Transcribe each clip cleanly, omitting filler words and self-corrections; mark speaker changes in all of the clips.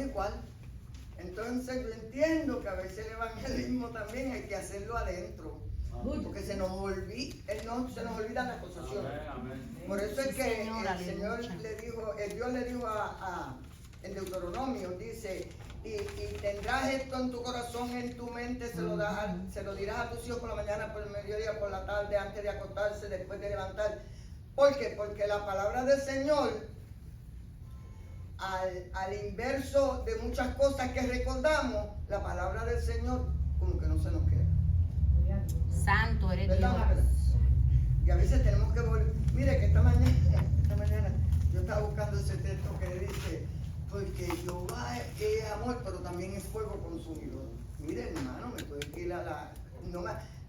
Speaker 1: igual. Entonces yo entiendo que a veces el evangelismo también hay que hacerlo adentro, porque se nos olvida la acusación. Por eso es que el Señor le dijo, Dios le dijo en Deuteronomio, dice, y tendrás esto en tu corazón, en tu mente, se lo dirás a tus hijos por la mañana, por el mediodía, por la tarde, antes de acostarse, después de levantar. ¿Por qué? Porque la palabra del Señor, al inverso de muchas cosas que recordamos, la palabra del Señor como que no se nos queda.
Speaker 2: Santo eres Dios.
Speaker 1: Y a veces tenemos que volver. Mire que esta mañana yo estaba buscando ese texto que dice, porque Jehová es amor, pero también es fuego consumidor. Mire, hermano, me tuve que ir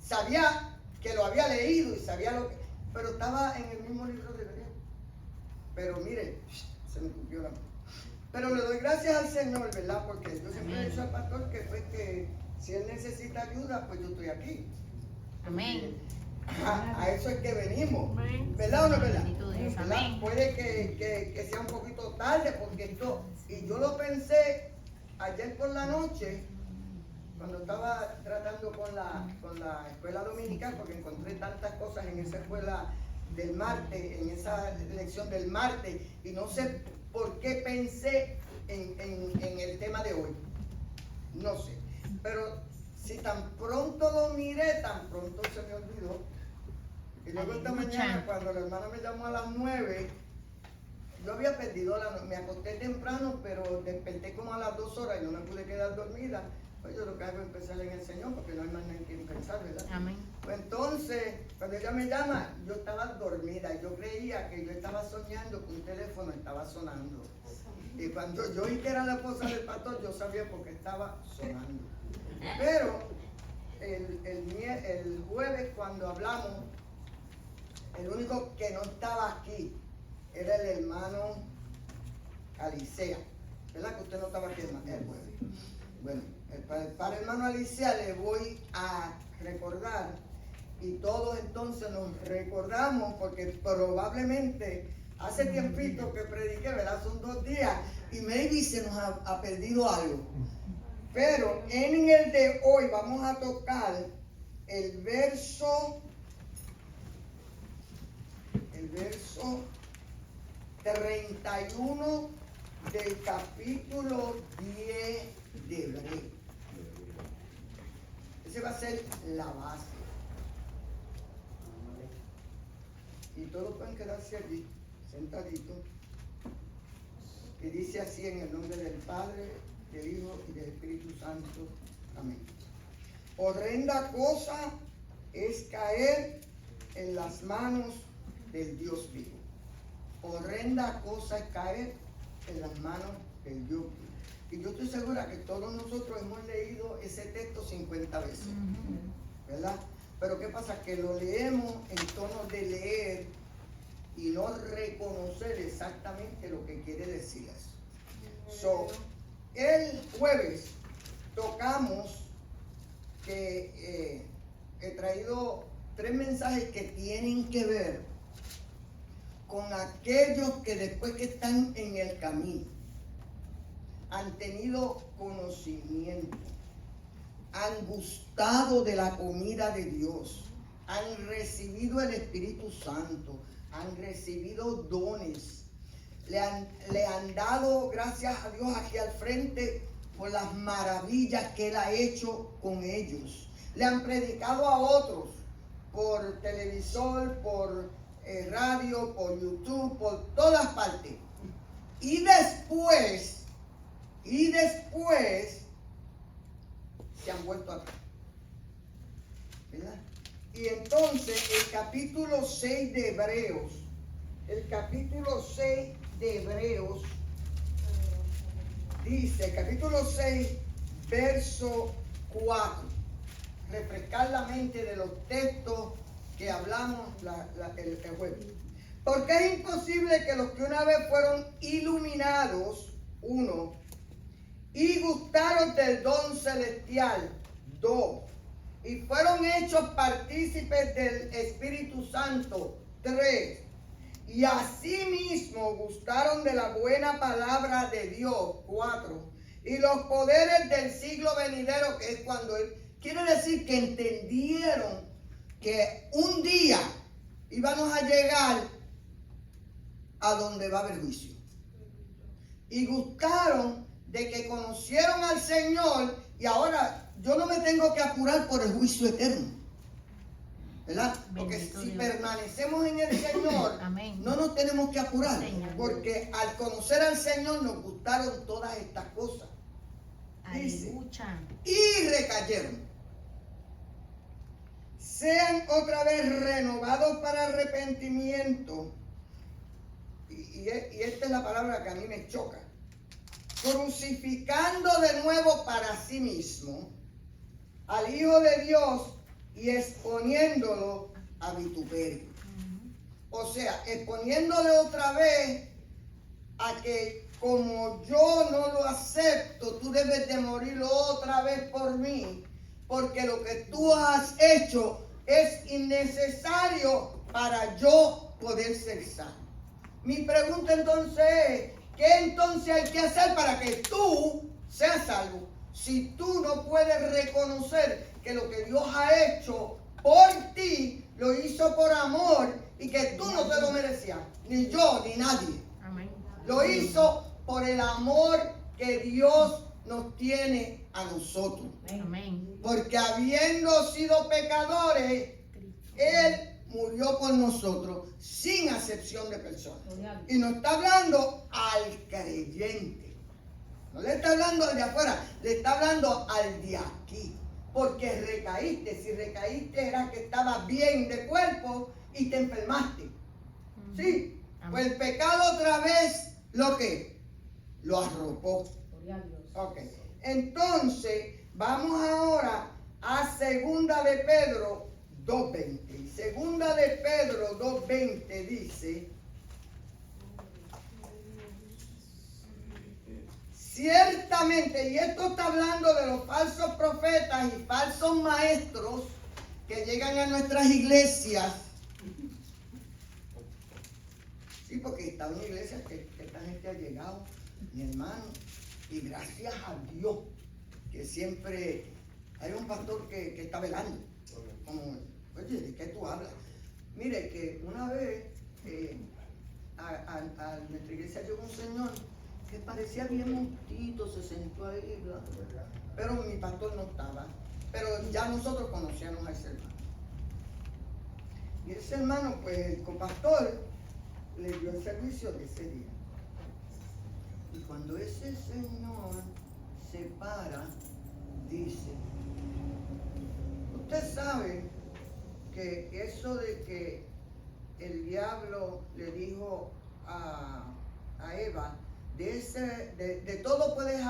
Speaker 1: sabía que lo había leído y sabía lo que, pero estaba en el mismo libro de Hebreo. Pero mire, se me cumplió la mano. Pero le doy gracias al Señor, ¿verdad? Porque yo siempre he dicho al pastor que si él necesita ayuda, pues yo estoy aquí.
Speaker 2: Amén.
Speaker 1: A eso es que venimos. ¿Verdad o no es verdad? ¿Verdad? Puede que sea un poquito tarde, porque esto, y yo lo pensé ayer por la noche, cuando estaba tratando con la escuela dominical, porque encontré tantas cosas en esa escuela del martes, en esa lección del martes, y no sé por qué pensé en el tema de hoy. No sé. Pero si tan pronto lo miré, tan pronto se me olvidó. Y luego esta mañana, cuando la hermana me llamó a las 9, yo había perdido me acosté temprano, pero desperté como a las 2 horas y no me pude quedar dormida. Pues yo lo que hago es empezar en el Señor, porque no hay más en quien pensar, ¿verdad?
Speaker 2: Amén.
Speaker 1: Pues entonces, cuando ella me llama, yo estaba dormida. Yo creía que yo estaba soñando que un teléfono estaba sonando. Y cuando yo oí que era la esposa del pastor, yo sabía por qué estaba sonando. Pero el jueves, cuando hablamos, el único que no estaba aquí era el hermano Alicea. ¿Verdad que usted no estaba aquí el jueves? Bueno, para el hermano Alicea le voy a recordar, y todos entonces nos recordamos, porque probablemente hace tiempito que prediqué, ¿verdad? Son 2 días, y maybe se nos ha perdido algo. Pero en el de hoy vamos a tocar el verso 31 del capítulo 10 de Hebreo. Ese va a ser la base. Y todos pueden quedarse allí, sentaditos. Y dice así en el nombre del Padre, del Hijo y del Espíritu Santo. Amén. Horrenda cosa es caer en las manos del Dios vivo. Horrenda cosa es caer en las manos del Dios vivo. Y yo estoy segura que todos nosotros hemos leído ese texto 50 veces, ¿verdad? Pero ¿qué pasa? Que lo leemos en tono de leer y no reconocer exactamente lo que quiere decir eso. El jueves tocamos que he traído 3 mensajes que tienen que ver con aquellos que después que están en el camino han tenido conocimiento, han gustado de la comida de Dios, han recibido el Espíritu Santo, han recibido dones, le han dado gracias a Dios aquí al frente por las maravillas que Él ha hecho con ellos. Le han predicado a otros por televisor, por radio, por YouTube, por todas partes. Y después se han vuelto acá, ¿verdad? Y entonces el capítulo 6 de Hebreos, dice, capítulo 6, verso 4, refrescar la mente de los textos que hablamos el jueves. Porque es imposible que los que una vez fueron iluminados, 1, y gustaron del don celestial, 2, y fueron hechos partícipes del Espíritu Santo, 3, y asimismo gustaron de la buena palabra de Dios, 4, y los poderes del siglo venidero, que es cuando él quiere decir que entendieron que un día íbamos a llegar a donde va a haber juicio. Y gustaron de que conocieron al Señor y ahora yo no me tengo que apurar por el juicio eterno. ¿Verdad? Porque
Speaker 2: Bendito
Speaker 1: si
Speaker 2: Dios.
Speaker 1: permanecemos en el Señor,
Speaker 2: Amén.
Speaker 1: no nos tenemos que apurar.
Speaker 2: Señor.
Speaker 1: Porque al conocer al Señor nos gustaron todas estas cosas. Dice,
Speaker 2: Aleluya.
Speaker 1: y recayeron. Sean otra vez renovados para arrepentimiento. Y esta es la palabra que a mí me choca. Crucificando de nuevo para sí mismo al Hijo de Dios y exponiéndolo a vituperio. O sea, exponiéndole otra vez a que como yo no lo acepto, tú debes de morir otra vez por mí, porque lo que tú has hecho es innecesario para yo poder ser sano. Mi pregunta entonces es, ¿qué entonces hay que hacer para que tú seas salvo? Si tú no puedes reconocer que lo que Dios ha hecho por ti, lo hizo por amor y que tú no te lo merecías, ni yo, ni nadie.
Speaker 2: Amén.
Speaker 1: Lo hizo por el amor que Dios nos tiene a nosotros.
Speaker 2: Amén.
Speaker 1: Porque habiendo sido pecadores, Él murió por nosotros sin acepción de personas. Y no está hablando al creyente. No le está hablando al de afuera, le está hablando al de aquí. Porque recaíste. Si recaíste era que estabas bien de cuerpo y te enfermaste. Sí. Pues el pecado otra vez, ¿lo qué? Lo arropó. Ok. Entonces, vamos ahora a Segunda de Pedro 2:20. Y Segunda de Pedro 2:20 dice: ciertamente, y esto está hablando de los falsos profetas y falsos maestros que llegan a nuestras iglesias. Sí, porque está una iglesia que esta gente ha llegado, mi hermano, y gracias a Dios que siempre hay un pastor que está velando. Como, oye, ¿de qué tú hablas? Mire, que una vez a nuestra iglesia llegó un señor que parecía bien montito, se sentó ahí, ¿verdad? Pero mi pastor no estaba. Pero ya nosotros conocíamos a ese hermano. Y ese hermano, pues el copastor le dio el servicio de ese día. Y cuando ese señor se para, dice: usted sabe que eso de que el diablo le dijo a Eva, de todo puedes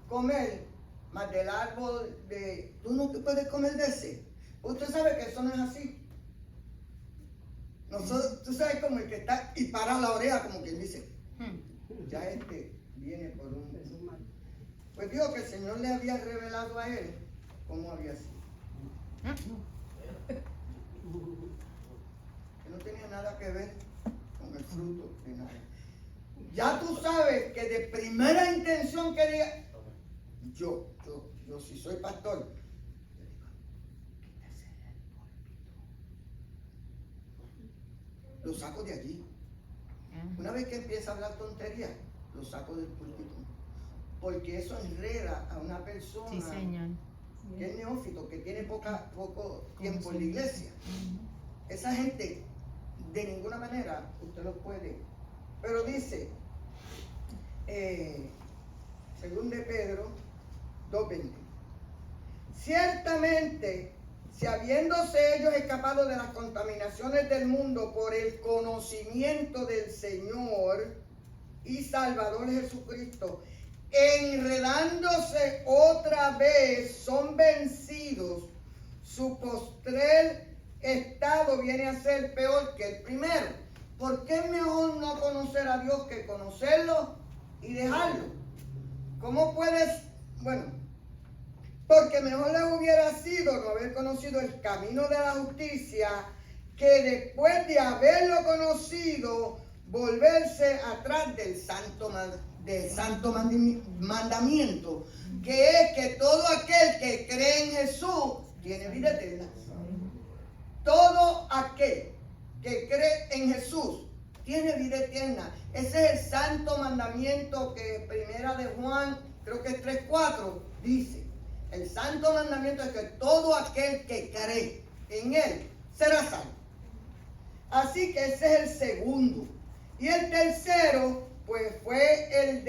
Speaker 1: comer, más del árbol de, tú no te puedes comer de ese. Usted sabe que eso no es así. Nosotros, tú sabes como el que está y para la oreja, como quien dice, ya viene por un... Pues digo que el Señor le había revelado a él cómo había sido. Que no tenía nada que ver con el fruto de nada. Ya tú sabes que de primera intención quería, yo si soy pastor, yo digo, quítese del púlpito. Lo saco de allí. Una vez que empieza a hablar tonterías, lo saco del púlpito. Porque eso enreda a una persona,
Speaker 2: Sí, Señor.
Speaker 1: que es neófito, que tiene poco tiempo en la iglesia. Esa gente, de ninguna manera, usted lo puede. Pero dice, según de Pedro 2:20, ciertamente, si habiéndose ellos escapado de las contaminaciones del mundo por el conocimiento del Señor y Salvador Jesucristo, enredándose otra vez, son vencidos, su postrer estado viene a ser peor que el primero. ¿Por qué es mejor no conocer a Dios que conocerlo y dejarlo? ¿Cómo puedes? Bueno, porque mejor les hubiera sido no haber conocido el camino de la justicia que después de haberlo conocido volverse atrás del santo de santo mandamiento, que es que todo aquel que cree en Jesús tiene vida eterna. Todo aquel que cree en Jesús tiene vida eterna. Ese es el santo mandamiento que primera de Juan, creo que es 3:4, dice. El santo mandamiento es que todo aquel que cree en él será salvo. Así que ese es el segundo. Y el tercero, pues fue el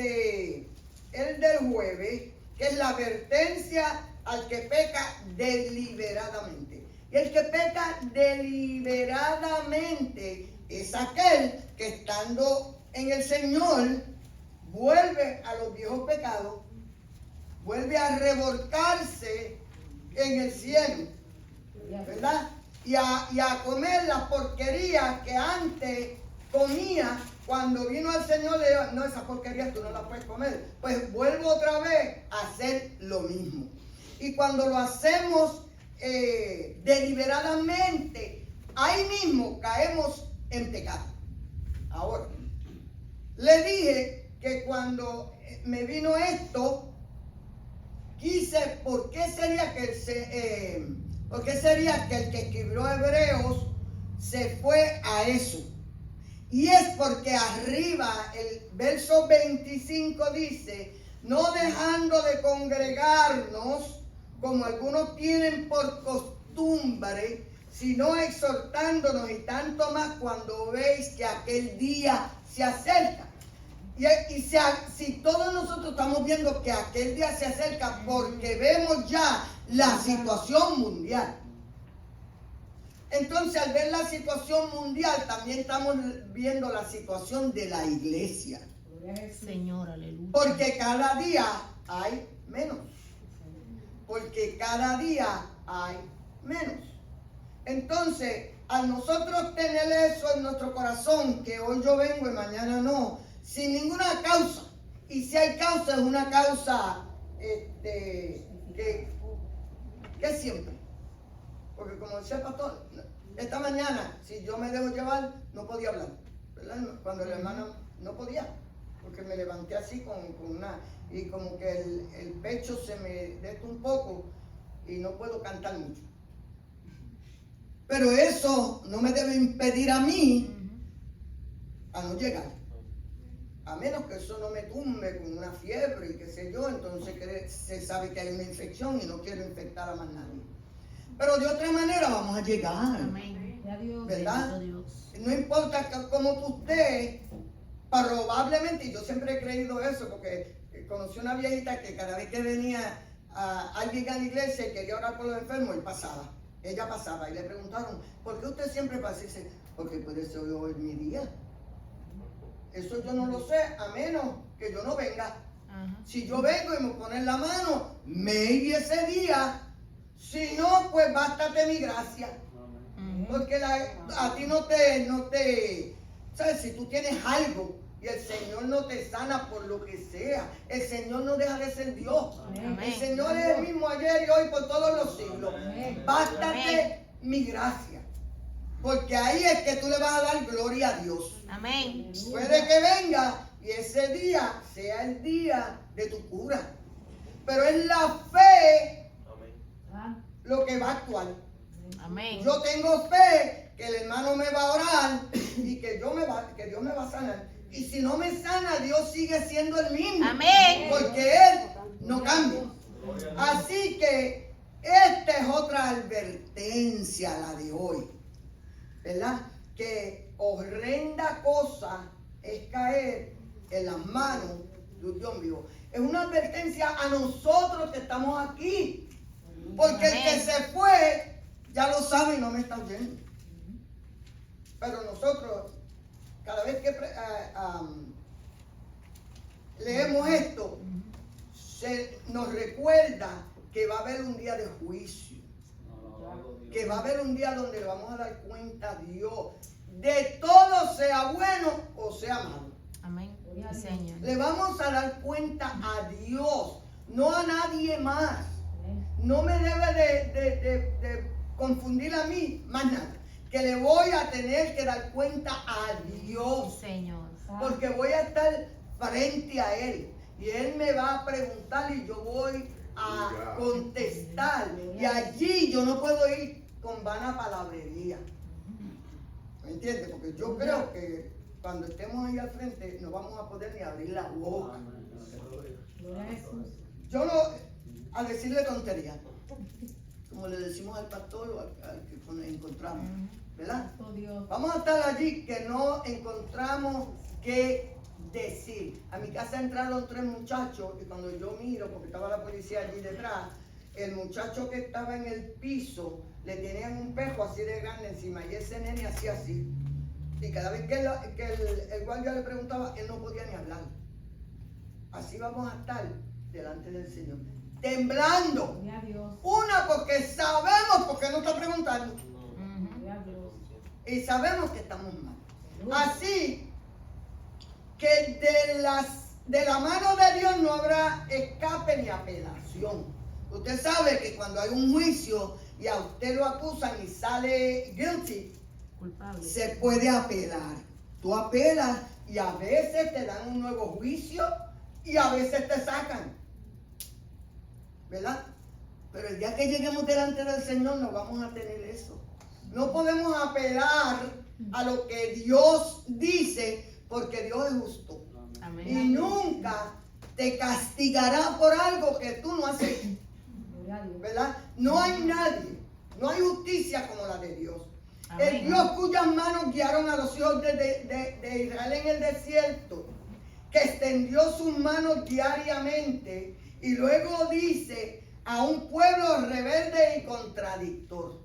Speaker 1: del jueves, que es la advertencia al que peca deliberadamente. Y el que peca deliberadamente es aquel que estando en el Señor vuelve a los viejos pecados, vuelve a revolcarse en el cielo, ¿verdad? Y a comer las porquerías que antes comía. Cuando vino al Señor le dijo, no, esas porquerías tú no las puedes comer. Pues vuelvo otra vez a hacer lo mismo. Y cuando lo hacemos deliberadamente, ahí mismo caemos en pecado. Ahora, le dije que cuando me vino esto, quise, ¿por qué sería que el que escribió Hebreos se fue a eso? Y es porque arriba el verso 25 dice, no dejando de congregarnos, como algunos tienen por costumbre, sino exhortándonos, y tanto más cuando veis que aquel día se acerca. Si todos nosotros estamos viendo que aquel día se acerca, porque vemos ya la situación mundial. Entonces, al ver la situación mundial, también estamos viendo la situación de la iglesia.
Speaker 2: Señor, aleluya.
Speaker 1: Porque cada día hay menos. Porque cada día hay menos. Entonces, al nosotros tener eso en nuestro corazón, que hoy yo vengo y mañana no, sin ninguna causa. Y si hay causa, es una causa que siempre. Porque como decía el pastor, esta mañana, si yo me dejo llevar, no podía hablar, ¿verdad? Cuando la hermana no podía, porque me levanté así con una, y como que el pecho se me deja un poco y no puedo cantar mucho. Pero eso no me debe impedir a mí a no llegar. A menos que eso no me tumbe con una fiebre y qué sé yo, entonces se sabe que hay una infección y no quiero infectar a más nadie. Pero de otra manera vamos a llegar.
Speaker 2: Amén.
Speaker 1: ¿Verdad? No importa cómo tú estés, probablemente, y yo siempre he creído eso, porque conocí una viejita que cada vez que venía alguien a la iglesia y quería orar por los enfermos, ella pasaba y le preguntaron, ¿por qué usted siempre pasa? Y dice, porque puede ser hoy mi día. Eso yo no lo sé, a menos que yo no venga. Si yo vengo y me ponen la mano, maybe ese día. Si no, pues bástate mi gracia. Porque a ti no te, ¿sabes? Si tú tienes algo y el Señor no te sana por lo que sea, el Señor no deja de ser Dios.
Speaker 2: Amén.
Speaker 1: El Señor es el mismo ayer y hoy por todos los siglos. Bástate mi gracia. Porque ahí es que tú le vas a dar gloria a Dios.
Speaker 2: Amén.
Speaker 1: Puede que venga y ese día sea el día de tu cura. Pero es la fe lo que va a actuar.
Speaker 2: Amén.
Speaker 1: Yo tengo fe que el hermano me va a orar y que Dios me va a sanar. Y si no me sana, Dios sigue siendo el mismo.
Speaker 2: Amén.
Speaker 1: Porque Él no cambia. Así que esta es otra advertencia, la de hoy. ¿Verdad? Que horrenda cosa es caer en las manos de un Dios vivo. Es una advertencia a nosotros que estamos aquí. Porque el que se fue, ya lo sabe y no me está oyendo. Pero nosotros, cada vez que leemos esto, nos recuerda que va a haber un día de juicio. Que va a haber un día donde le vamos a dar cuenta a Dios. De todo, sea bueno o sea malo.
Speaker 2: Amén. Señor.
Speaker 1: Le vamos a dar cuenta a Dios, no a nadie más. No me debe de confundir a mí más nada. Que le voy a tener que dar cuenta a Dios.
Speaker 2: Señor.
Speaker 1: Porque voy a estar frente a Él. Y Él me va a preguntar y yo voy a contestar. Y allí yo no puedo ir con vana palabrería. ¿Me entiendes? Porque yo creo que cuando estemos ahí al frente no vamos a poder ni abrir la boca. Yo no, a decirle tontería, como le decimos al pastor o al que nos encontramos, ¿verdad? Vamos a estar allí que no encontramos qué decir. A mi casa entraron 3 muchachos y cuando yo miro, porque estaba la policía allí detrás, el muchacho que estaba en el piso le tenían un pejo así de grande encima y ese nene hacía así. Y cada vez que el guardia le preguntaba, él no podía ni hablar. Así vamos a estar delante del Señor, temblando. Una, porque sabemos por qué nos está preguntando. Y sabemos que estamos mal. Así que de la mano de Dios no habrá escape ni apelación. Usted sabe que cuando hay un juicio y a usted lo acusan y sale guilty,
Speaker 2: Culpable.
Speaker 1: se puede apelar. Tú apelas y a veces te dan un nuevo juicio y a veces te sacan. ¿Verdad? Pero el día que lleguemos delante del Señor no vamos a tener eso. No podemos apelar a lo que Dios dice porque Dios es justo.
Speaker 2: Amén.
Speaker 1: Y nunca te castigará por algo que tú no has hecho. ¿Verdad? No hay nadie, no hay justicia como la de Dios.
Speaker 2: Amén.
Speaker 1: El Dios cuyas manos guiaron a los hijos de Israel en el desierto, que extendió sus manos diariamente y luego dice a un pueblo rebelde y contradictor.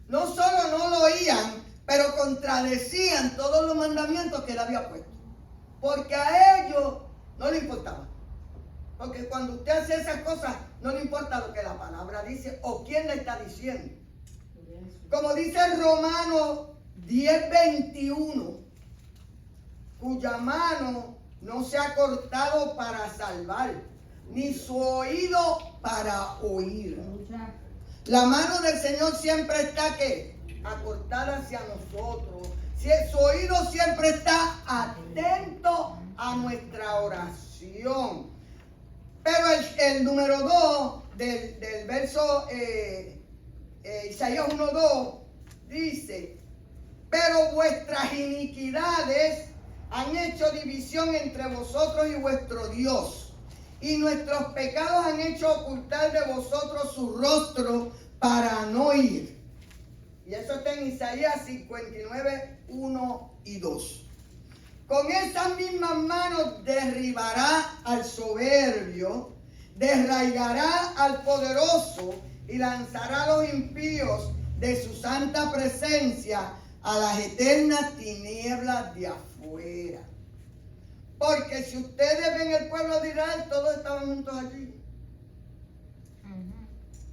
Speaker 1: No solo no lo oían, pero contradecían todos los mandamientos que él había puesto. Porque a ellos no le importaba. Porque cuando usted hace esas cosas, no le importa lo que la palabra dice o quién le está diciendo. Como dice Romanos 10:21, cuya mano no se ha cortado para salvar, ni su oído para oír. La mano del Señor siempre está ¿qué? Acortada hacia nosotros. Su oído siempre está atento a nuestra oración. Pero el número 2 del verso Isaías 1:2 dice: pero vuestras iniquidades han hecho división entre vosotros y vuestro Dios, y nuestros pecados han hecho ocultar de vosotros su rostro para no ir. Y eso está en Isaías 59:1 y 2. Con esas mismas manos derribará al soberbio, desraigará al poderoso y lanzará a los impíos de su santa presencia a las eternas tinieblas de afuera. Porque si ustedes ven el pueblo de Israel, todos estaban juntos allí.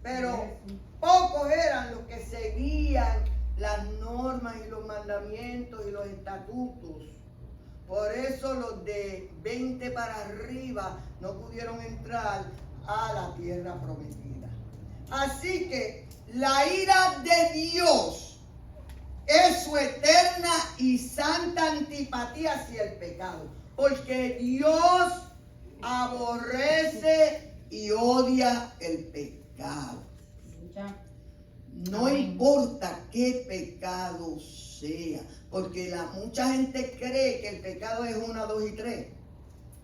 Speaker 1: Pero pocos eran los que seguían las normas y los mandamientos y los estatutos. Por eso los de 20 para arriba no pudieron entrar a la tierra prometida. Así que la ira de Dios es su eterna y santa antipatía hacia el pecado. Porque Dios aborrece y odia el pecado. No importa qué pecado sea, porque mucha gente cree que el pecado es 1, 2 y 3.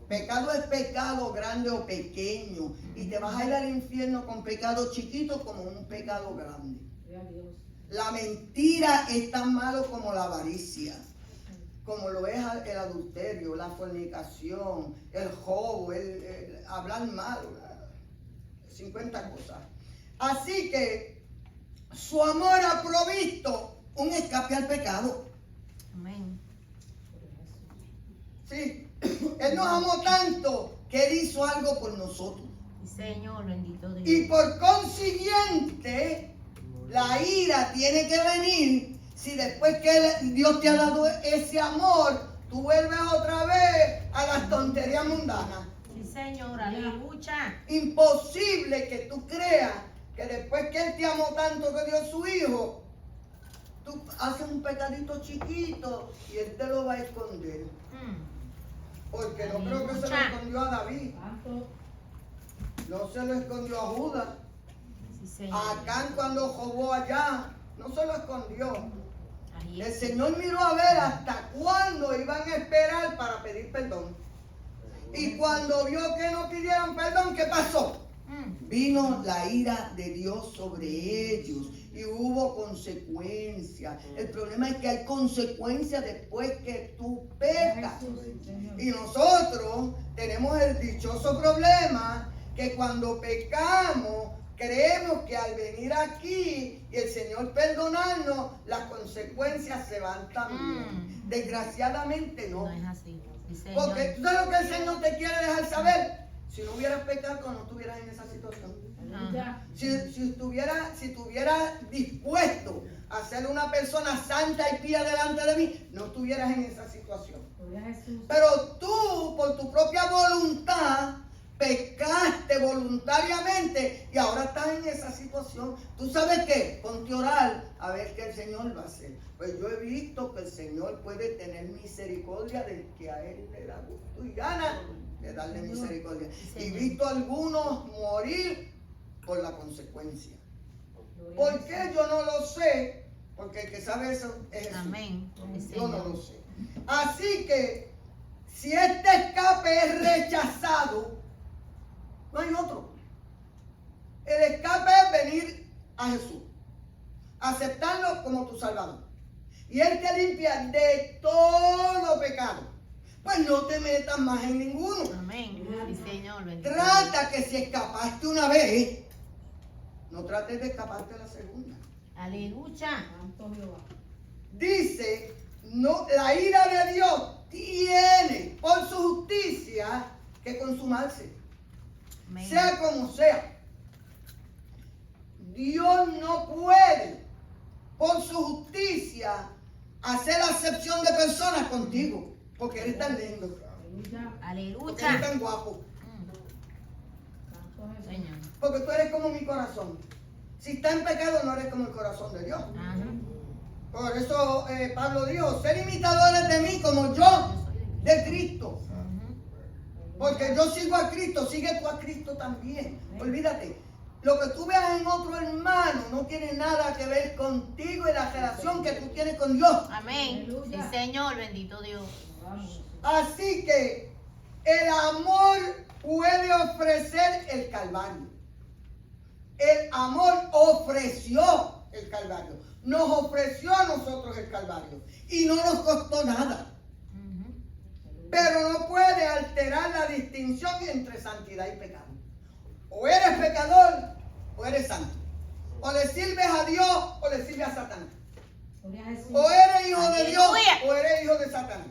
Speaker 1: Pecado es pecado grande o pequeño, y te vas a ir al infierno con pecado chiquito como un pecado grande. La mentira es tan malo como la avaricia, como lo es el adulterio, la fornicación, el robo, el hablar mal, 50 cosas. Así que su amor ha provisto un escape al pecado.
Speaker 2: Amén.
Speaker 1: Sí, Él nos amó tanto que Él hizo algo por nosotros.
Speaker 2: Señor, bendito Dios.
Speaker 1: Y por consiguiente, la ira tiene que venir si después que Dios te ha dado ese amor, tú vuelves otra vez a las tonterías mundanas.
Speaker 2: Sí, Señor, aleluya.
Speaker 1: Imposible que tú creas que después que Él te amó tanto que dio su hijo, tú haces un pecadito chiquito y Él te lo va a esconder. Porque no creo que se lo
Speaker 2: Aleluya.
Speaker 1: escondió a David,
Speaker 3: Santo.
Speaker 1: no se lo escondió a Judas.
Speaker 2: Sí, Señor.
Speaker 1: A Acán cuando robó allá, no se lo escondió.
Speaker 2: Ahí
Speaker 1: El
Speaker 2: es.
Speaker 1: Señor miró a ver hasta cuándo iban a esperar para pedir perdón. Y cuando vio que no pidieron perdón, ¿qué pasó? Vino la ira de Dios sobre ellos y hubo consecuencias. El problema es que hay consecuencias después que tú pecas.
Speaker 3: Jesús, Señor.
Speaker 1: Y nosotros tenemos el dichoso problema que cuando pecamos, creemos que al venir aquí y el Señor perdonarnos, las consecuencias se van también. Desgraciadamente no.
Speaker 2: No es así. Sí, Señor.
Speaker 1: Porque tú sabes lo que el Señor te quiere dejar saber. Si no hubieras pecado, no estuvieras en esa situación.
Speaker 3: Aleluya.
Speaker 1: Si estuvieras dispuesto a ser una persona santa y pía delante de mí, no estuvieras en esa situación.
Speaker 3: Gloria a Jesús.
Speaker 1: Pero tú, por tu propia voluntad, pecaste voluntariamente y ahora estás en esa situación. ¿Tú sabes qué? Ponte a orar a ver qué el Señor va a hacer. Pues yo he visto que el Señor puede tener misericordia del que a Él le da gusto y gana de darle misericordia. Y visto a algunos morir por la consecuencia.
Speaker 3: Gloria a
Speaker 1: ¿Por
Speaker 3: Jesús.
Speaker 1: qué? Yo no lo sé, porque el que sabe eso es Jesús.
Speaker 2: Amén. Sí,
Speaker 1: Yo no
Speaker 2: Señor.
Speaker 1: lo sé. Así que, si este escape es rechazado, no hay otro. El escape es venir a Jesús, aceptarlo como tu Salvador. Y Él te limpia de todo pecado. Pues no te metas más en ninguno.
Speaker 2: Amén. Sí, Señor. Bendito
Speaker 1: Trata que si escapaste una vez, no trates de escaparte la segunda.
Speaker 2: Dios. Aleluya.
Speaker 3: Santo Jehová.
Speaker 1: Dice, no, la ira de Dios tiene por su justicia que consumarse.
Speaker 2: Amén.
Speaker 1: Sea como sea. Dios no puede, por su justicia, hacer acepción de personas contigo. Porque eres tan lindo.
Speaker 3: Aleluya.
Speaker 1: Porque eres
Speaker 2: Aleluya.
Speaker 1: tan guapo.
Speaker 3: Santo Jesús.
Speaker 2: Señor.
Speaker 1: Porque tú eres como mi corazón. Si estás en pecado, no eres como el corazón de Dios.
Speaker 2: Ajá.
Speaker 1: Por eso Pablo dijo, ser imitadores de mí como yo
Speaker 2: Yo soy de
Speaker 1: de Cristo.
Speaker 2: Ujú.
Speaker 1: Porque yo sigo a Cristo, sigue tú a Cristo también. Olvídate, lo que tú veas en otro hermano no tiene nada que ver contigo y la relación que tú tienes con Dios.
Speaker 2: Amén. Sí,
Speaker 3: Aleluya.
Speaker 2: Señor. Bendito Dios.
Speaker 3: Vamos.
Speaker 1: Así que el amor puede ofrecer el Calvario. El amor ofreció el Calvario. Nos ofreció a nosotros el Calvario. Y no nos costó nada.
Speaker 2: Ujú.
Speaker 1: Pero no puede alterar la distinción entre santidad y pecado. O eres pecador o eres santo. O le sirves a Dios o le sirves a Satanás.
Speaker 3: Gloria a Jesús.
Speaker 1: O eres hijo de Dios
Speaker 2: Aleluya.
Speaker 1: o eres hijo de Satanás.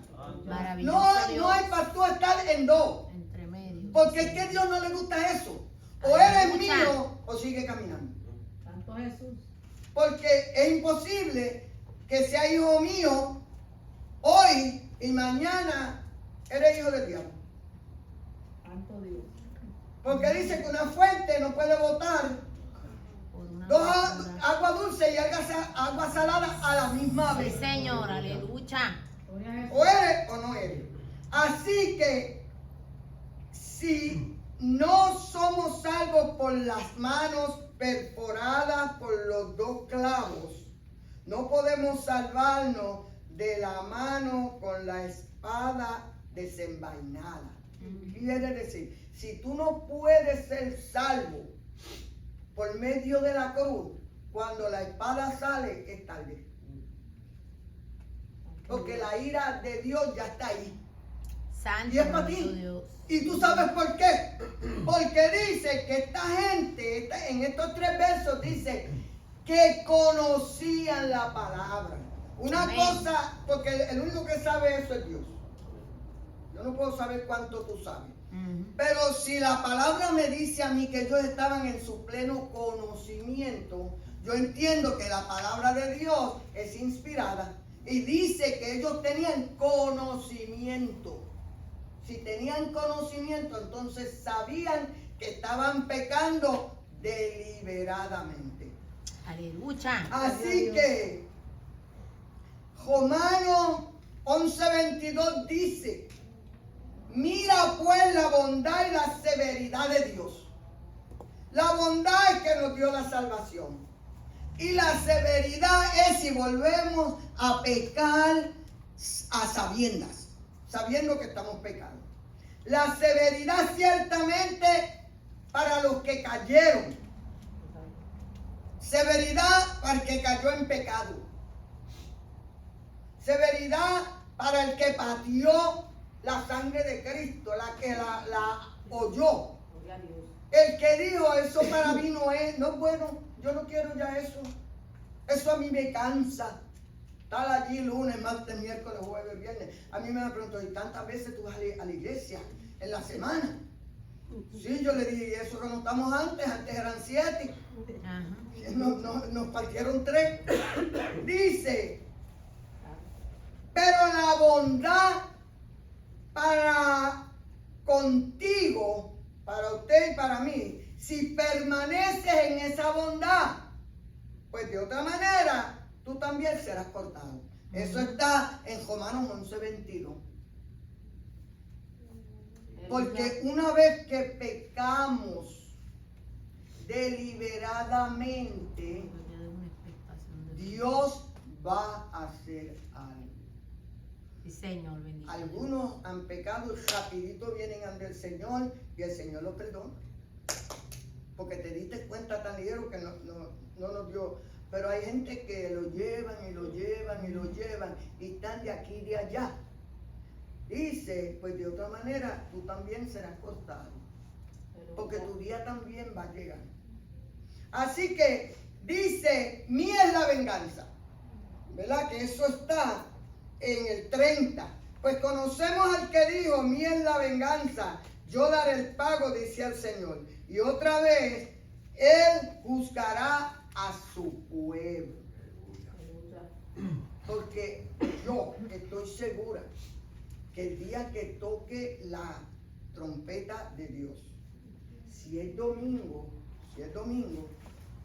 Speaker 2: Maravilloso
Speaker 1: No
Speaker 2: Dios.
Speaker 1: hay para tú estar en dos.
Speaker 2: Entre medio.
Speaker 1: Porque es que a Dios no le gusta eso. O eres
Speaker 2: Aleluya.
Speaker 1: mío o sigue caminando.
Speaker 3: Santo Jesús.
Speaker 1: Porque es imposible que sea hijo mío hoy y mañana eres hijo del diablo.
Speaker 3: Santo Dios.
Speaker 1: Porque dice que una fuente no puede botar
Speaker 2: Por una
Speaker 1: dos
Speaker 2: basura.
Speaker 1: agua dulce y agua salada a la misma
Speaker 2: Sí,
Speaker 1: vez.
Speaker 2: Señor. Aleluya.
Speaker 3: Gloria a Jesús.
Speaker 1: O eres o no eres. Así que si no somos salvos por las manos perforadas por los dos clavos, no podemos salvarnos de la mano con la espada desenvainada. Quiere decir, si tú no puedes ser salvo por medio de la cruz, cuando la espada sale es tarde. Porque la ira de Dios ya está ahí.
Speaker 2: Santo.
Speaker 1: Y es para
Speaker 2: bendito
Speaker 1: ti.
Speaker 2: Dios.
Speaker 1: ¿Y tú sabes por qué? Porque dice que esta gente, en estos 3 versos dice que conocían la palabra. Una
Speaker 2: Amén.
Speaker 1: cosa, porque el único que sabe eso es Dios. Yo no puedo saber cuánto tú sabes.
Speaker 2: Ujú.
Speaker 1: Pero si la palabra me dice a mí que ellos estaban en su pleno conocimiento, yo entiendo que la palabra de Dios es inspirada y dice que ellos tenían conocimiento. Si tenían conocimiento, entonces sabían que estaban pecando deliberadamente.
Speaker 2: Aleluya.
Speaker 1: Así que Romanos 11:22 dice, Mira pues la bondad y la severidad de Dios. La bondad es que nos dio la salvación. Y la severidad es si volvemos a pecar a sabiendas, sabiendo que estamos pecando. La severidad ciertamente para los que cayeron. Severidad para el que cayó en pecado. Severidad para el que pateó la sangre de Cristo, la que la oyó.
Speaker 3: Gloria a Dios.
Speaker 1: El que dijo, eso para mí no es bueno, yo no quiero ya eso. Eso a mí me cansa. Estar allí lunes, martes, miércoles, jueves, viernes. A mí me han preguntado, ¿y tantas veces tú vas a la iglesia en la semana? Sí, yo le dije, eso que no estamos antes eran 7.
Speaker 2: Ajá.
Speaker 1: Nos partieron 3. Dice, pero la bondad para contigo, para usted y para mí, si permaneces en esa bondad, pues de otra manera tú también serás cortado. Eso está en Romanos 11:22. Porque una vez que pecamos deliberadamente, Dios va a hacer algo.
Speaker 2: Sí, Señor, bendito.
Speaker 1: Algunos han pecado y rapidito vienen ante el Señor y el Señor los perdona. Porque te diste cuenta tan ligero que no nos dio. Pero hay gente que lo llevan y lo llevan y lo llevan y están de aquí y de allá. Dice, pues de otra manera tú también serás cortado. Porque tu día también va a llegar. Así que dice, mía es la venganza. ¿Verdad? Que eso está en el 30. Pues conocemos al que dijo, mía es la venganza, yo daré el pago, decía el Señor. Y otra vez, Él juzgará a su pueblo. Porque yo estoy segura que el día que toque la trompeta de Dios, si es domingo,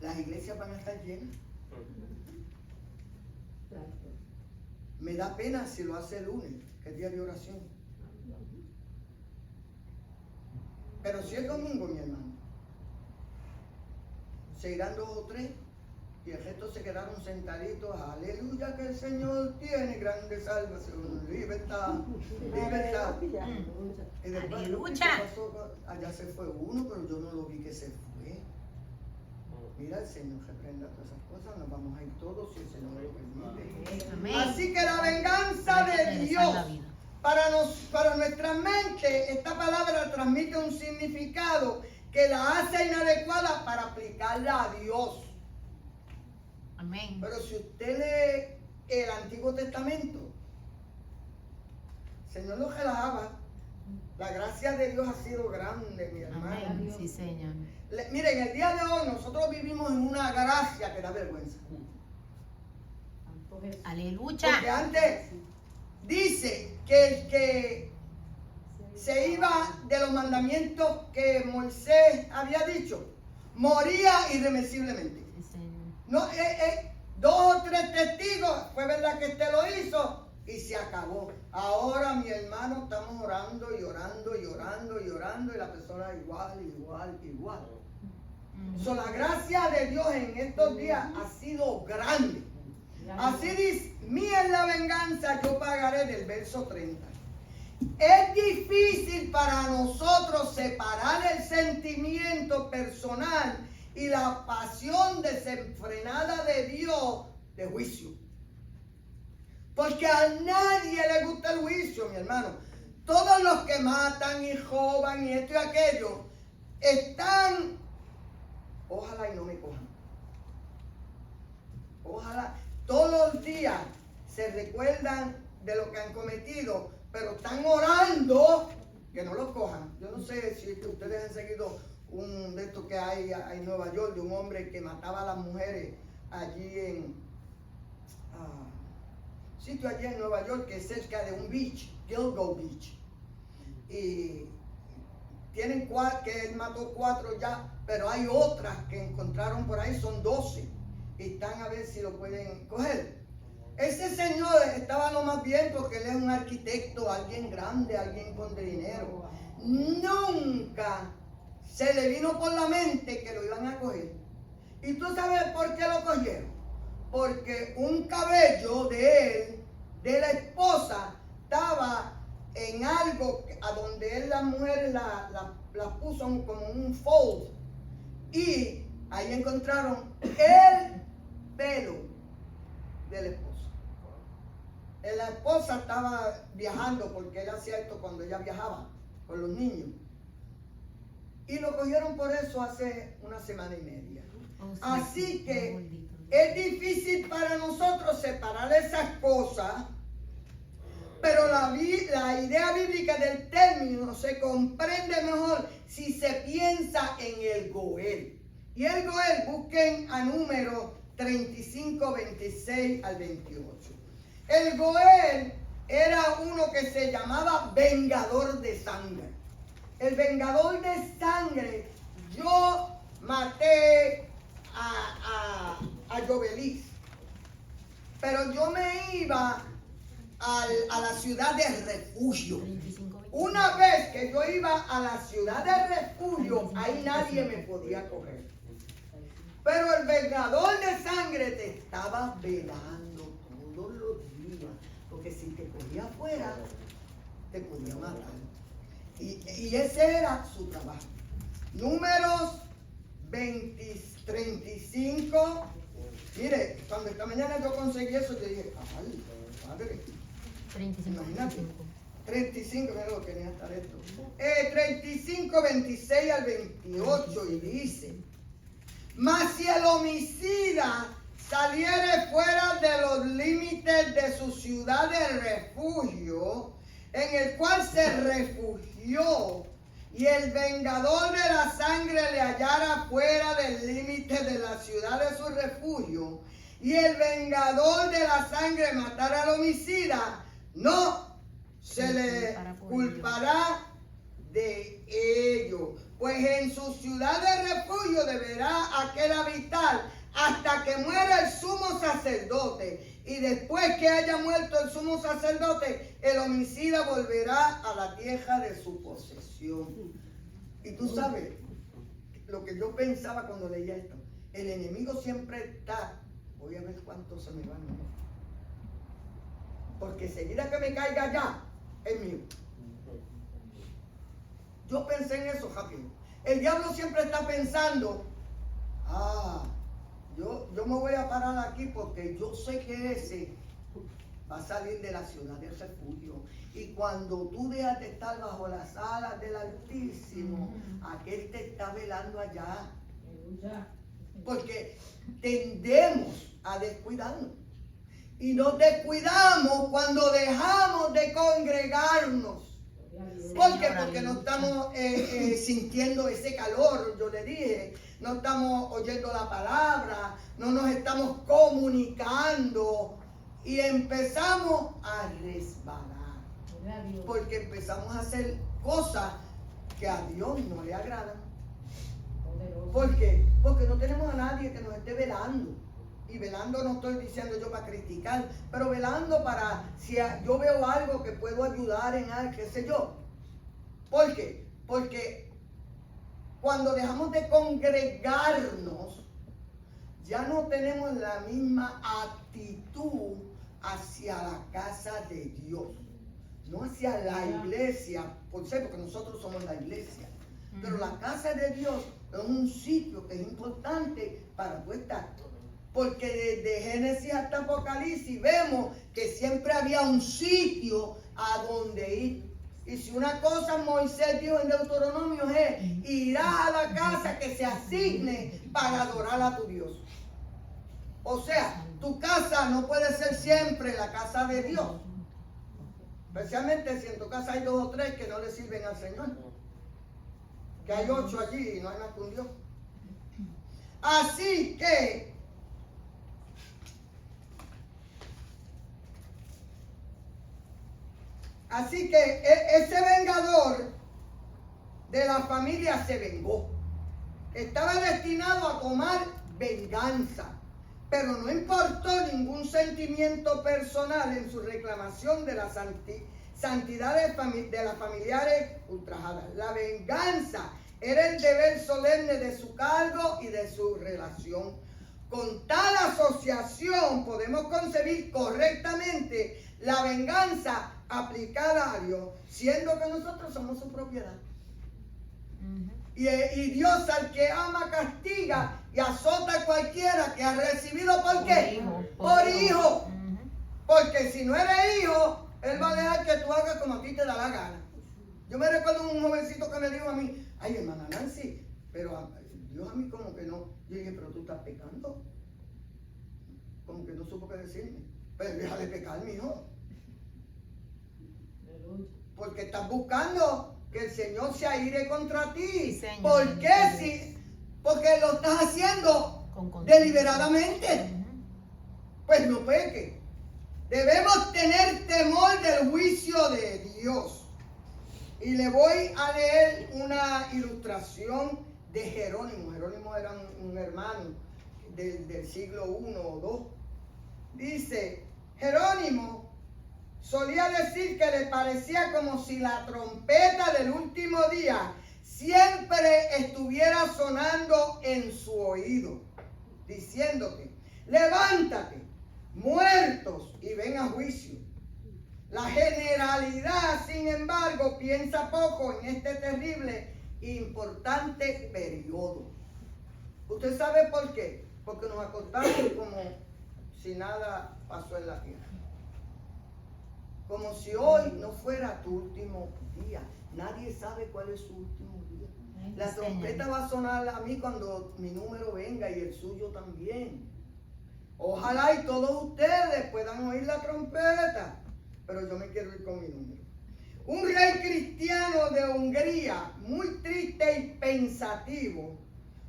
Speaker 1: las iglesias van a estar llenas. Me da pena si lo hace el lunes, que es día de oración. Pero si es domingo, mi hermano, se irán 2 o 3 y el resto se quedaron sentaditos. Aleluya, que el Señor tiene grande salvación, libertad. Y después,
Speaker 2: Aleluya.
Speaker 1: ¿qué pasó? Allá se fue uno, pero yo no lo vi que se fue. Mira, el Señor reprenda todas esas cosas. Nos vamos a ir todos si el Señor lo permite.
Speaker 2: Amén.
Speaker 1: Así que la venganza de Dios para nuestra mente, esta palabra transmite un significado que la hace inadecuada para aplicarla a Dios.
Speaker 2: Amén.
Speaker 1: Pero si usted lee el Antiguo Testamento, el Señor lo relajaba. La gracia de Dios ha sido grande, mi hermano.
Speaker 2: Amén. Sí, Señor.
Speaker 1: Miren, el día de hoy nosotros vivimos en una gracia que da vergüenza.
Speaker 2: Aleluya.
Speaker 1: Porque antes dice que el que se iba de los mandamientos que Moisés había dicho, moría irremisiblemente.
Speaker 2: Sí, Señor.
Speaker 1: No, 2 o 3 testigos, fue verdad que este lo hizo y se acabó. Ahora, mi hermano, estamos orando y orando y orando y orando y la persona igual. So, la gracia de Dios en estos días ha sido grande. Así dice, mía es la venganza, yo pagaré, del verso 30. Es difícil para nosotros separar el sentimiento personal y la pasión desenfrenada de Dios de juicio. Porque a nadie le gusta el juicio, mi hermano. Todos los que matan y roban y esto y aquello están, ojalá y no me cojan. Ojalá. Todos los días se recuerdan de lo que han cometido, pero están orando que no los cojan. Yo no sé si ustedes han seguido un de estos que hay en Nueva York, de un hombre que mataba a las mujeres allí en sitio allí en Nueva York que es cerca de un beach, Gilgo Beach. Y tienen 4, que él mató 4 ya, pero hay otras que encontraron por ahí, son 12. Y están a ver si lo pueden coger. Ese señor estaba lo más bien porque él es un arquitecto, alguien grande, alguien con dinero. Nunca se le vino por la mente que lo iban a coger. ¿Y tú sabes por qué lo cogieron? Porque un cabello de él, de la esposa, estaba en algo a donde él, la mujer la puso como un fold. Y ahí encontraron el pelo de la esposa. La esposa estaba viajando porque él hacía esto cuando ella viajaba con los niños. Y lo cogieron por eso hace una semana y media.
Speaker 2: Oh, sí,
Speaker 1: Así
Speaker 2: sí,
Speaker 1: que
Speaker 2: gordito.
Speaker 1: es difícil para nosotros separar esas cosas, pero la idea bíblica del término se comprende mejor si se piensa en el Goel. Y el Goel, busquen a número 35, 26 al 28. El Goel era uno que se llamaba vengador de sangre. El vengador de sangre, yo maté a Jovelis, pero yo me iba a la ciudad de refugio.
Speaker 2: 35,
Speaker 1: Una vez que yo iba a la ciudad de refugio, ahí nadie me podía coger. Pero el vengador de sangre te estaba velando todos los días, porque si te cogía afuera, te podía matar. Y ese era su trabajo. Números 35. Mire, cuando esta mañana yo conseguí eso, yo dije, ay, padre,
Speaker 2: 35,
Speaker 1: imagínate.
Speaker 2: 35.
Speaker 1: 35, mira lo que quería estar esto. 35, 26 al 28, y dice: mas si el homicida saliere fuera de los límites de su ciudad de refugio, en el cual se refugió, y el vengador de la sangre le hallara fuera del límite de la ciudad de su refugio, y el vengador de la sangre matara al homicida, no se le culpará de ello, pues en su ciudad de refugio deberá aquel habitar hasta que muera el sumo sacerdote, y después que haya muerto el sumo sacerdote, el homicida volverá a la tierra de su posesión. Y tú sabes lo que yo pensaba cuando leía esto: el enemigo siempre está, voy a ver cuántos se me van, porque enseguida que me caiga allá, es mío. Yo pensé en eso rápido. El diablo siempre está pensando, yo me voy a parar aquí porque yo sé que ese va a salir de la ciudad del refugio. Y cuando tú dejas de estar bajo las alas del Altísimo, aquel te está velando allá. Porque tendemos a descuidarnos. Y nos descuidamos cuando dejamos de congregarnos. ¿Por qué? Porque no estamos sintiendo ese calor, yo le dije, no estamos oyendo la palabra, no nos estamos comunicando y empezamos a resbalar. Porque empezamos a hacer cosas que a Dios no le agradan. ¿Por qué? Porque no tenemos a nadie que nos esté velando. Y velando no estoy diciendo yo para criticar, pero velando para si yo veo algo que puedo ayudar en algo, qué sé yo. ¿Por qué? Porque cuando dejamos de congregarnos, ya no tenemos la misma actitud hacia la casa de Dios, no hacia la iglesia, porque nosotros somos la iglesia. Pero la casa de Dios es un sitio que es importante para tu estar. Porque desde Génesis hasta Apocalipsis vemos que siempre había un sitio a donde ir. Y si una cosa Moisés dijo en Deuteronomio es: irás a la casa que se asigne para adorar a tu Dios. O sea, tu casa no puede ser siempre la casa de Dios. Especialmente si en tu casa hay 2 o 3 que no le sirven al Señor. Que hay 8 allí y no hay más que un Dios. Así que ese vengador de la familia se vengó. Estaba destinado a tomar venganza. pero no importó ningún sentimiento personal en su reclamación de la santidad de las familiares ultrajadas. La venganza era el deber solemne de su cargo y de su relación. Con tal asociación podemos concebir correctamente la venganza aplicada a Dios, siendo que nosotros somos su propiedad. Y Dios al que ama castiga y azota a cualquiera que ha recibido, ¿por qué? Por hijo. Porque si no eres hijo, Él va a dejar que tú hagas como a ti te da la gana. Yo me recuerdo de un jovencito que me dijo a mí, ay, hermana Nancy, pero Dios a mí como que no. Yo dije, pero tú estás pecando. Como que no supo qué decirme. Pero deja de pecar, mi hijo. Porque estás buscando que el Señor se aire contra ti.
Speaker 2: Sí, Señor.
Speaker 1: ¿Por qué? Sí, porque lo estás haciendo deliberadamente. Pues no peque. Debemos tener temor del juicio de Dios. Y le voy a leer una ilustración de Jerónimo. Jerónimo era un hermano del siglo I o II. Dice, Jerónimo solía decir que le parecía como si la trompeta del último día siempre estuviera sonando en su oído, diciéndote, levántate, muertos, y ven a juicio. La generalidad, sin embargo, piensa poco en este terrible e importante periodo. ¿Usted sabe por qué? Porque nos acostamos como si nada pasó en la tierra. Como si hoy no fuera tu último día. Nadie sabe cuál es su último día. La trompeta va a sonar a mí cuando mi número venga y el suyo también. Ojalá y todos ustedes puedan oír la trompeta, pero yo me quiero ir con mi número. Un rey cristiano de Hungría, muy triste y pensativo,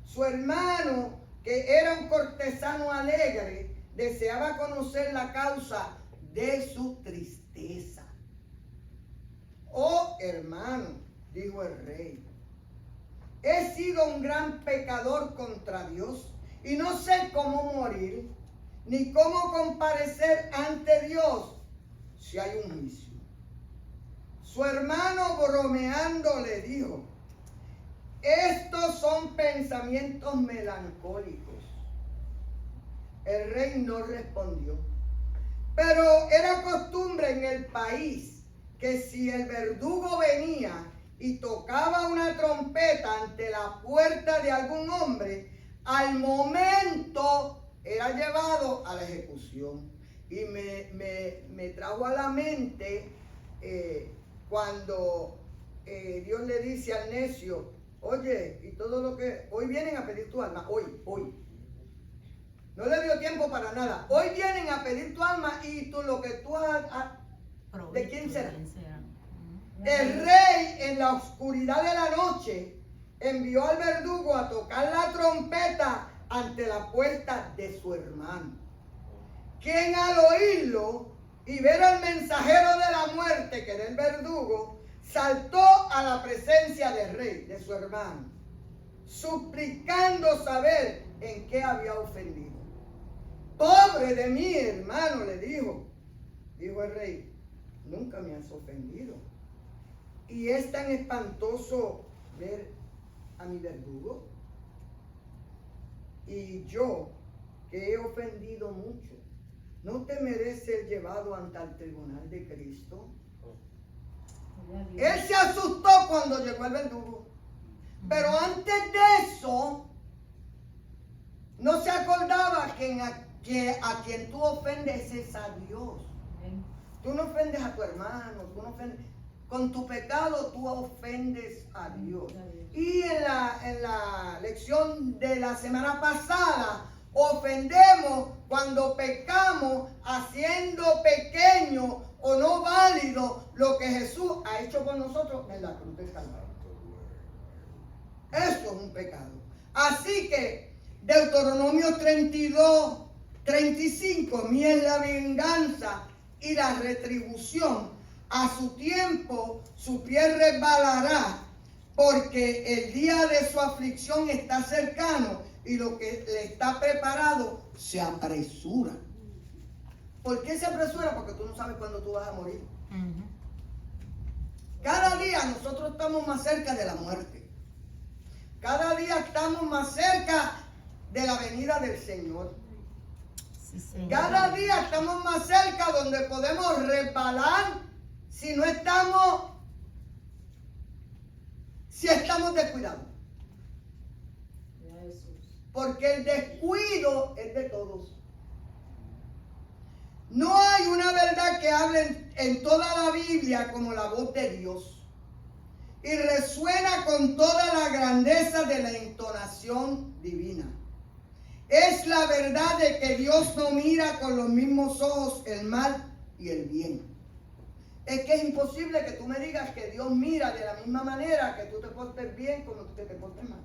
Speaker 1: su hermano, que era un cortesano alegre, deseaba conocer la causa de su tristeza. Oh hermano, dijo el rey, he sido un gran pecador contra Dios y no sé cómo morir, ni cómo comparecer ante Dios si hay un juicio. Su hermano bromeando le dijo, estos son pensamientos melancólicos. El rey no respondió, pero era costumbre en el país que si el verdugo venía y tocaba una trompeta ante la puerta de algún hombre, al momento era llevado a la ejecución. Y me trajo a la mente cuando Dios le dice al necio, oye, y todo lo que, hoy vienen a pedir tu alma, hoy. No le dio tiempo para nada. Hoy vienen a pedir tu alma y tú lo que tú has, ¿de quién será? El rey en la oscuridad de la noche envió al verdugo a tocar la trompeta ante la puerta de su hermano, quien al oírlo y ver al mensajero de la muerte, que era el verdugo, saltó a la presencia del rey, de su hermano, suplicando saber en qué había ofendido. Pobre de mí, hermano, le dijo el rey, nunca me has ofendido. Y es tan espantoso ver a mi verdugo. Y yo, que he ofendido mucho, ¿no te merece ser llevado ante el tribunal de Cristo? Él se asustó cuando llegó el verdugo. Pero antes de eso, no se acordaba que a quien tú ofendes es a Dios. Tú no ofendes a tu hermano, tú no ofendes. Con tu pecado tú ofendes a Dios. Y en la lección de la semana pasada, ofendemos cuando pecamos haciendo pequeño o no válido lo que Jesús ha hecho por nosotros en la cruz del Calvario. Eso es un pecado. Así que Deuteronomio 32, 35, mía es la venganza y la retribución. A su tiempo su pie resbalará, porque el día de su aflicción está cercano. y lo que le está preparado se apresura. ¿Por qué se apresura? Porque tú no sabes cuándo tú vas a morir.
Speaker 2: Ujú.
Speaker 1: Cada día nosotros estamos más cerca de la muerte. Cada día estamos más cerca de la venida del Señor.
Speaker 2: Sí, señor.
Speaker 1: Cada día estamos más cerca donde podemos resbalar si estamos descuidados.
Speaker 3: Gloria a Jesús.
Speaker 1: Porque el descuido es de todos. No hay una verdad que hable en toda la Biblia como la voz de Dios. Y resuena con toda la grandeza de la entonación divina. Es la verdad de que Dios no mira con los mismos ojos el mal y el bien. Es que es imposible que tú me digas que Dios mira de la misma manera que tú te portes bien como que te portes mal.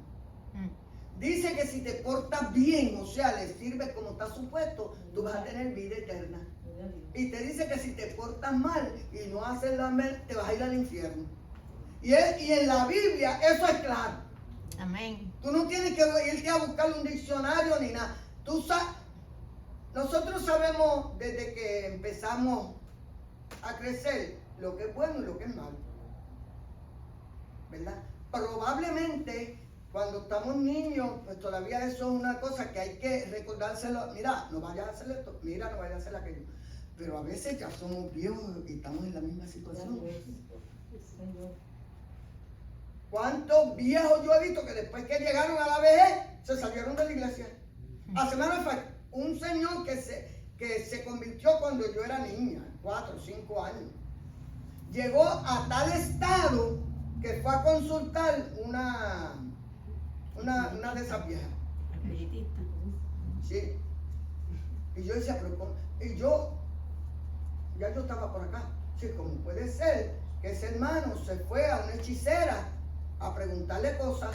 Speaker 1: Dice que si te portas bien, o sea, le sirves como está supuesto, tú vas a tener vida eterna.
Speaker 3: Gloria a Dios.
Speaker 1: Y te dice que si te portas mal y no haces la mal, te vas a ir al infierno. Y en la Biblia eso es claro.
Speaker 2: Amén.
Speaker 1: Tú no tienes que irte a buscar un diccionario ni nada. Nosotros sabemos desde que empezamos a crecer lo que es bueno y lo que es malo. ¿Verdad? Probablemente cuando estamos niños, pues todavía eso es una cosa que hay que recordárselo. Mira, no vayas a hacer esto, mira, no vayas a hacer aquello. Pero a veces ya somos viejos y estamos en la misma situación.
Speaker 3: Señor.
Speaker 1: ¿Cuántos viejos yo he visto que después que llegaron a la vejez se salieron de la iglesia? Hace menos un señor que se convirtió cuando yo era niña, 4 o 5 años. Llegó a tal estado que fue a consultar una de esas viejas.
Speaker 2: Espiritista.
Speaker 1: Sí. Y yo decía, pero ¿cómo? Y ya yo estaba por acá. Sí, ¿cómo puede ser que ese hermano se fue a una hechicera a preguntarle cosas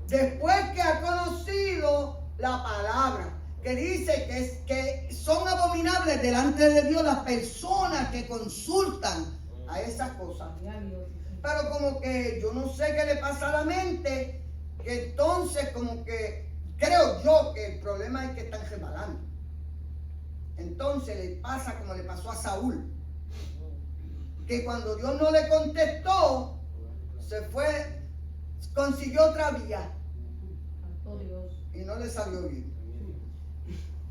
Speaker 1: después que ha conocido la palabra que dice que son abominables delante de Dios las personas que consultan a esas cosas?
Speaker 3: Gloria a Dios.
Speaker 1: Pero como que yo no sé qué le pasa a la mente, que entonces como que creo yo que el problema es que están resbalando. Entonces le pasa como le pasó a Saúl, que cuando Dios no le contestó, se fue, consiguió otra vía
Speaker 3: Santo Dios.
Speaker 1: y no le salió bien.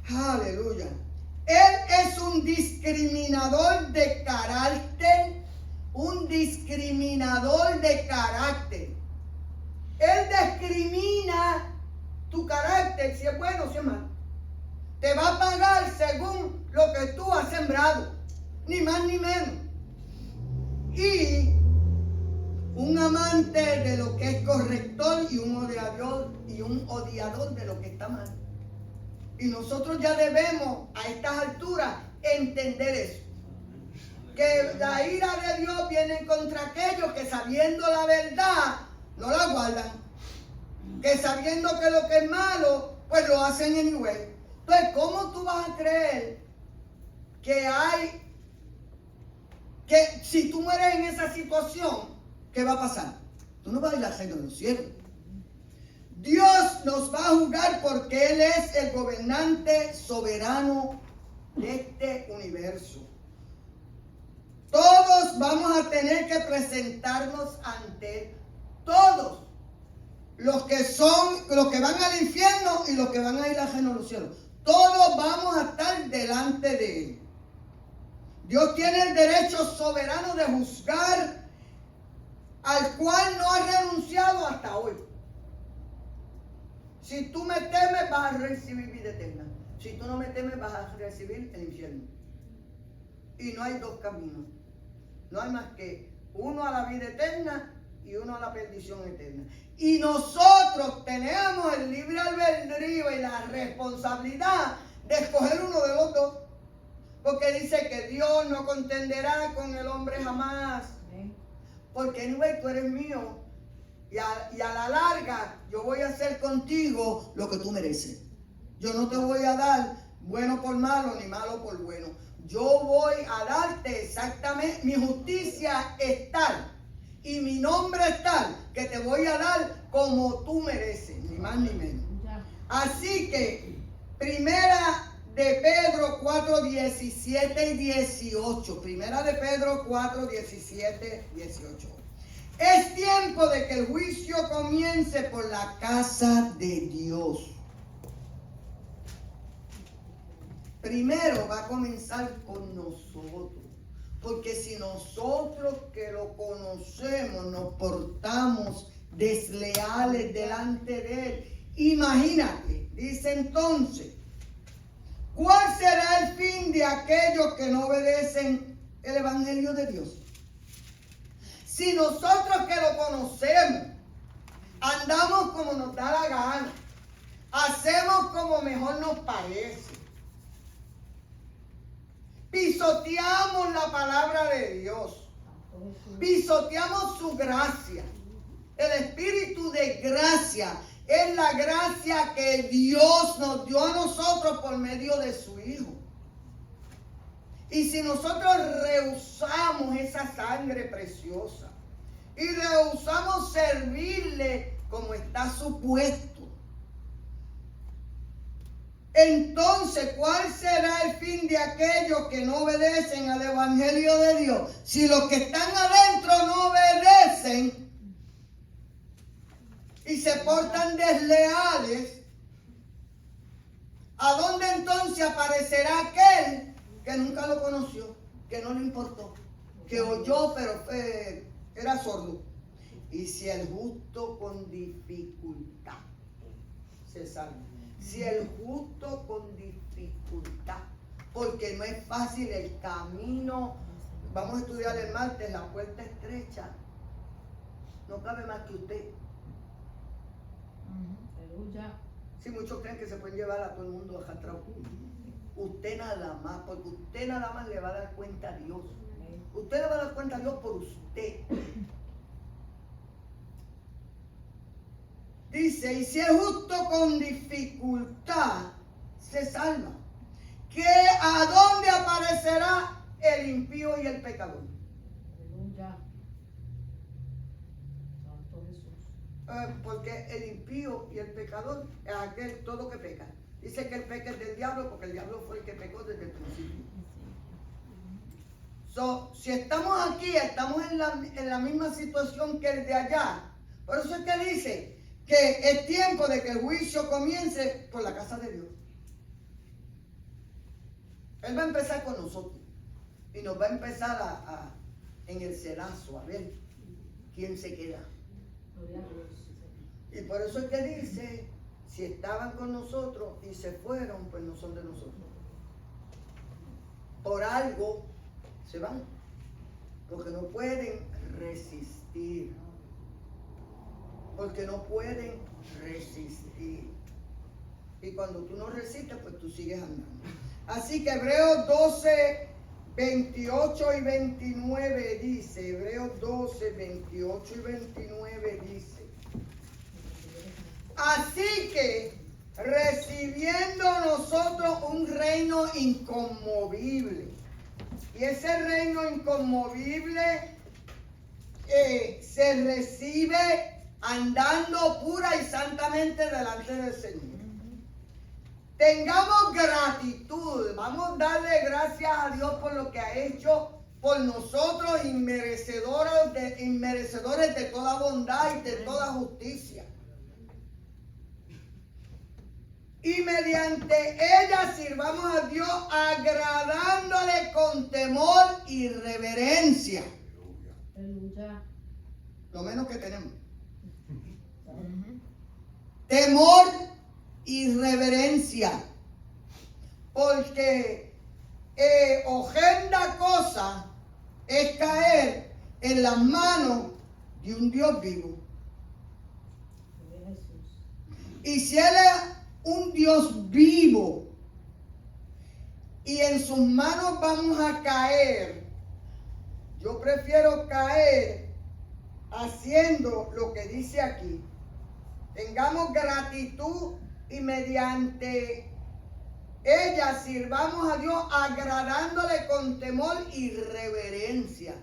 Speaker 1: Aleluya. Él es un discriminador de carácter, un discriminador de carácter. Él discrimina tu carácter, si es bueno o si es malo. Te va a pagar según lo que tú has sembrado, ni más ni menos. Y un amante de lo que es corrector y un odiador de lo que está mal. Y nosotros ya debemos a estas alturas entender eso. Que la ira de Dios viene contra aquellos que sabiendo la verdad no la guardan. Que sabiendo que lo que es malo, pues lo hacen anyway. Entonces, ¿cómo tú vas a creer que si tú mueres en esa situación, ¿qué va a pasar? Tú no vas a ir al reino de los cielos. Dios nos va a juzgar porque Él es el gobernante soberano de este universo. Todos vamos a tener que presentarnos ante Él. Todos. Los que van al infierno y los que van a ir al reino de los cielos. Todos vamos a estar delante de Él. Dios tiene el derecho soberano de juzgar al cual no ha renunciado hasta hoy. Si tú me temes, vas a recibir vida eterna. Si tú no me temes, vas a recibir el infierno. Y no hay dos caminos. No hay más que uno a la vida eterna y uno a la perdición eterna. Y nosotros tenemos el libre albedrío y la responsabilidad de escoger uno de los dos. Porque dice que Dios no contenderá con el hombre jamás.
Speaker 3: Amén.
Speaker 1: Porque anyway, tú eres mío. Y a la larga yo voy a hacer contigo lo que tú mereces. Yo no te voy a dar bueno por malo ni malo por bueno. Yo voy a darte exactamente, mi justicia es tal y mi nombre es tal que te voy a dar como tú mereces, ni más ni menos.
Speaker 3: Ya.
Speaker 1: Así que, primera de Pedro 4, 17 y 18. Primera de Pedro 4, 17, 18. Es tiempo de que el juicio comience por la casa de Dios. Primero va a comenzar con nosotros. Porque si nosotros que lo conocemos nos portamos desleales delante de Él, imagínate, dice entonces, ¿cuál será el fin de aquellos que no obedecen el Evangelio de Dios? Si nosotros que lo conocemos, andamos como nos da la gana, hacemos como mejor nos parece, pisoteamos la palabra de Dios,
Speaker 3: Santo Jesús.
Speaker 1: pisoteamos su gracia. El espíritu de gracia es la gracia que Dios nos dio a nosotros por medio de su Hijo. Y si nosotros rehusamos esa sangre preciosa y rehusamos servirle como está supuesto, entonces, ¿cuál será el fin de aquellos que no obedecen al Evangelio de Dios? Si los que están adentro no obedecen y se portan desleales, ¿a dónde entonces aparecerá aquel que nunca lo conoció, que no le importó, que oyó pero era sordo? Y si el justo con dificultad se salva. Si el justo con dificultad, porque no es fácil el camino. Vamos a estudiar el martes, la puerta estrecha, no cabe más que usted.
Speaker 3: Aleluya.
Speaker 1: Si muchos creen que se pueden llevar a todo el mundo a atrás, usted nada más, porque usted nada más le va a dar cuenta a Dios. Usted le va a dar cuenta a Dios por usted. Dice, y si es justo con dificultad, se salva. ¿Que a dónde aparecerá el impío y el pecador?
Speaker 3: Aleluya. Santo Jesús.
Speaker 1: Porque el impío y el pecador es aquel todo que peca. Dice que el peca es del diablo porque el diablo fue el que pecó desde el principio. Si estamos aquí, estamos en la misma situación que el de allá. Por eso es que dice que es tiempo de que el juicio comience por la casa de Dios. Él va a empezar con nosotros y nos va a empezar en el cedazo a ver quién se queda.
Speaker 3: Gloria a Dios.
Speaker 1: Y por eso es que dice, si estaban con nosotros y se fueron, pues no son de nosotros. Por algo se van, porque no pueden resistir. Porque no pueden resistir. Y cuando tú no resistes, pues tú sigues andando. Así que Hebreos 12, 28 y 29 dice, Hebreos 12, 28 y 29 dice, así que recibiendo nosotros un reino inconmovible, y ese reino inconmovible se recibe andando pura y santamente delante del Señor. Tengamos gratitud, vamos a darle gracias a Dios por lo que ha hecho por nosotros, inmerecedores de toda bondad y de toda justicia. Y mediante ella sirvamos a Dios agradándole con temor y reverencia.
Speaker 3: Aleluya.
Speaker 1: Lo menos que tenemos. Temor y reverencia. Porque horrenda cosa es caer en las manos de un Dios vivo.
Speaker 3: Gloria a Jesús.
Speaker 1: Y si Él es un Dios vivo y en sus manos vamos a caer, yo prefiero caer haciendo lo que dice aquí. Tengamos gratitud y mediante ella sirvamos a Dios agradándole con temor y reverencia.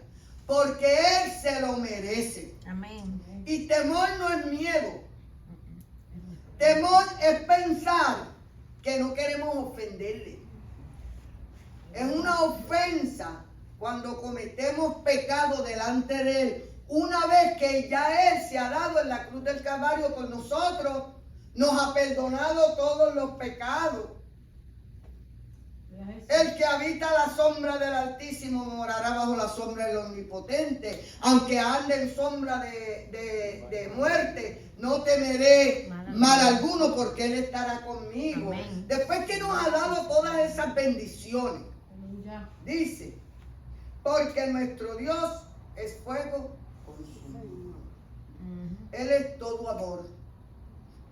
Speaker 1: porque Él se lo merece.
Speaker 2: Amén.
Speaker 1: Y temor no es miedo. Temor es pensar que no queremos ofenderle. Es una ofensa cuando cometemos pecado delante de Él. Una vez que ya Él se ha dado en la cruz del Calvario por nosotros, nos ha perdonado todos los pecados. El que habita la sombra del Altísimo morará bajo la sombra del Omnipotente. Aunque ande en sombra de muerte, no temeré mal alguno, porque Él estará conmigo.
Speaker 2: Amén.
Speaker 1: Después que nos ha dado todas esas bendiciones,
Speaker 3: Aleluya.
Speaker 1: dice, porque nuestro Dios es fuego consumidor. Él es todo amor.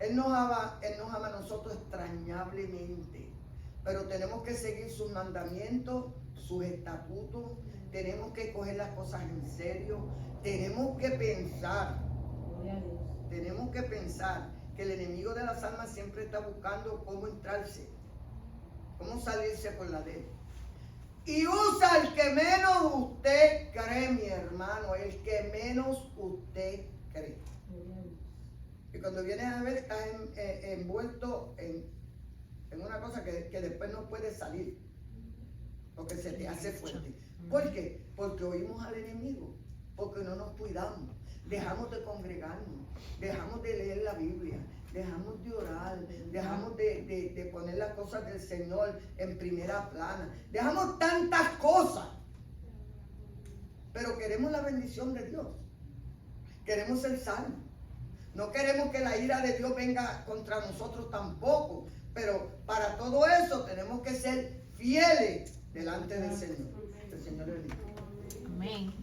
Speaker 1: Él nos ama a nosotros extrañablemente. Pero tenemos que seguir sus mandamientos, sus estatutos. Tenemos que coger las cosas en serio. Tenemos que pensar.
Speaker 3: Gloria a Dios.
Speaker 1: Tenemos que pensar que el enemigo de las almas siempre está buscando cómo entrarse, cómo salirse por la de él. Y usa el que menos usted cree, mi hermano, el que menos usted cree.
Speaker 3: Gloria a Dios.
Speaker 1: Y cuando vienes a ver, estás envuelto en una cosa que después no puedes salir, porque se te hace fuerte. ¿Por qué? Porque oímos al enemigo, porque no nos cuidamos, dejamos de congregarnos, dejamos de leer la Biblia, dejamos de orar, dejamos de poner las cosas del Señor en primera plana, dejamos tantas cosas, pero queremos la bendición de Dios, queremos ser salvos. No queremos que la ira de Dios venga contra nosotros tampoco, pero para todo eso tenemos que ser fieles delante del Señor. El Señor le bendiga.
Speaker 2: Amén.